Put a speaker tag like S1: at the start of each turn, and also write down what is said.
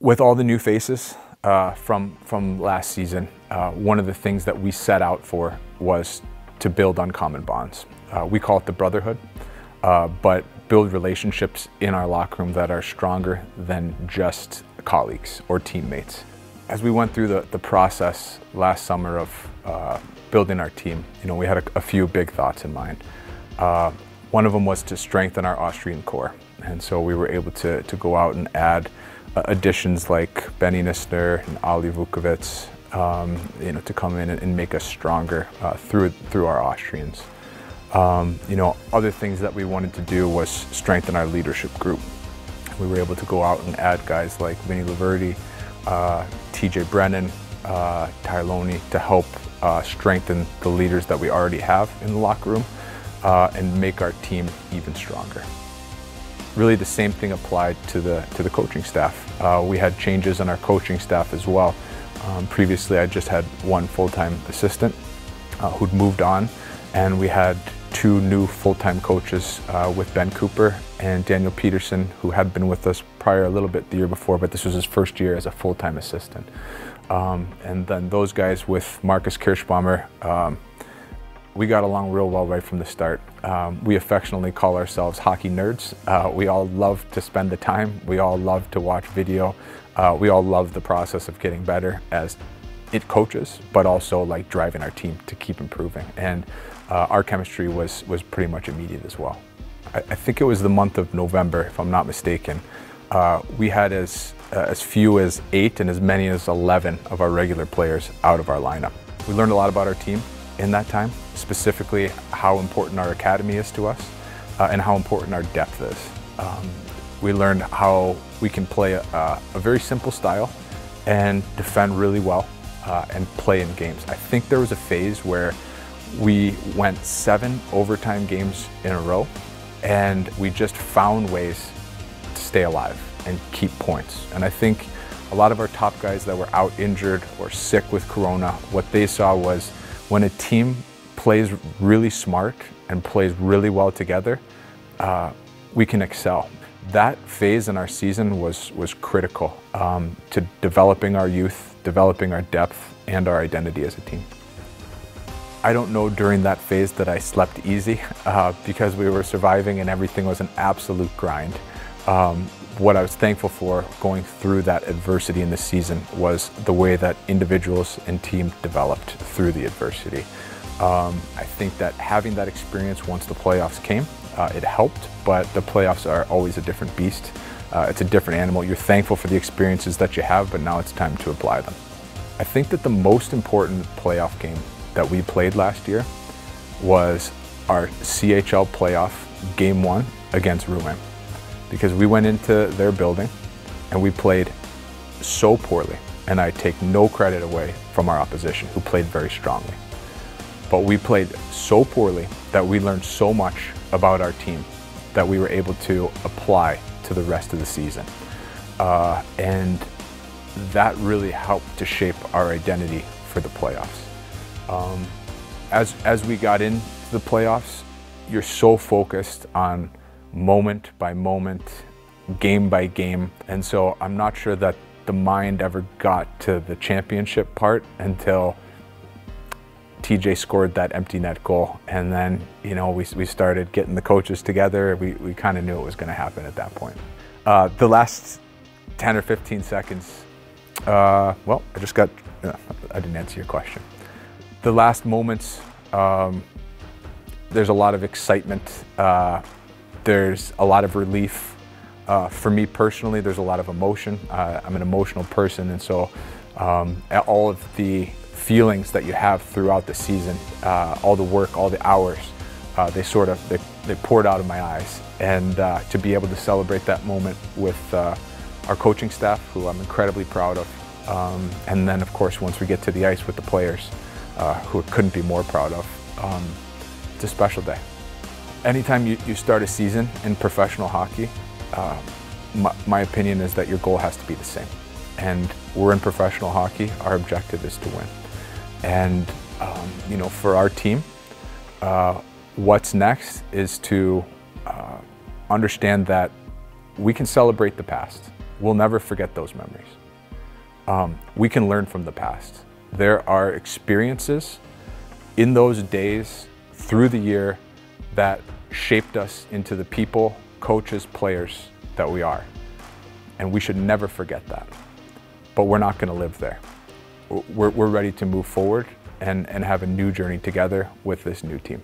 S1: With all the new faces from last season, one of the things that we set out for was to build uncommon bonds. We call it the brotherhood, but build relationships in our locker room that are stronger than just colleagues or teammates. As we went through the process last summer of building our team, we had a few big thoughts in mind. One of them was to strengthen our Austrian core, and so we were able to go out and add additions like Benny Nisner and Ali Vukovic, to come in and make us stronger through our Austrians. Other things that we wanted to do was strengthen our leadership group. We were able to go out and add guys like Vinny Laverty, TJ Brennan, Tyloni to help strengthen the leaders that we already have in the locker room and make our team even stronger. Really the same thing applied to the coaching staff. We had changes in our coaching staff as well. Previously I just had one full-time assistant who'd moved on, and we had two new full-time coaches with Ben Cooper and Daniel Peterson, who had been with us prior a little bit the year before, but this was his first year as a full-time assistant. And then those guys with Marcus Kirschbaumer, we got along real well right from the start. We affectionately call ourselves hockey nerds. We all love to spend the time. We all love to watch video. We all love the process of getting better as it coaches, but also like driving our team to keep improving. And our chemistry was pretty much immediate as well. I think it was the month of November, if I'm not mistaken. We had as few as 8 and as many as 11 of our regular players out of our lineup. We learned a lot about our team in that time, specifically how important our academy is to us and how important our depth is. We learned how we can play a very simple style and defend really well and play in games. I think there was a phase where we went 7 overtime games in a row, and we just found ways to stay alive and keep points. And I think a lot of our top guys that were out injured or sick with Corona, what they saw was when a team plays really smart and plays really well together, we can excel. That phase in our season was critical to developing our youth, developing our depth, and our identity as a team. I don't know during that phase that I slept easy because we were surviving and everything was an absolute grind. What I was thankful for going through that adversity in the season was the way that individuals and team developed through the adversity. I think that having that experience once the playoffs came, it helped, but the playoffs are always a different beast. It's a different animal. You're thankful for the experiences that you have, but now it's time to apply them. I think that the most important playoff game that we played last year was our CHL playoff game 1 against Rouen, because we went into their building and we played so poorly, and I take no credit away from our opposition who played very strongly. But we played so poorly that we learned so much about our team that we were able to apply to the rest of the season. And that really helped to shape our identity for the playoffs. As we got into the playoffs, you're so focused on moment by moment, game by game, and so I'm not sure that the mind ever got to the championship part until TJ scored that empty net goal, and then we started getting the coaches together. We kind of knew it was going to happen at that point. The last 10 or 15 seconds, well, I didn't answer your question. The last moments, there's a lot of excitement. There's a lot of relief. For me personally, there's a lot of emotion. I'm an emotional person, and so all of the feelings that you have throughout the season, all the work, all the hours, they poured out of my eyes. And to be able to celebrate that moment with our coaching staff, who I'm incredibly proud of, and then of course once we get to the ice with the players, who I couldn't be more proud of, it's a special day. Anytime you start a season in professional hockey, my opinion is that your goal has to be the same. And we're in professional hockey, our objective is to win. And for our team, what's next is to understand that we can celebrate the past. we'll never forget those memories. We can learn from the past. There are experiences in those days through the year that shaped us into the people, coaches, players that we are. And we should never forget that. But we're not going to live there. We're ready to move forward and have a new journey together with this new team.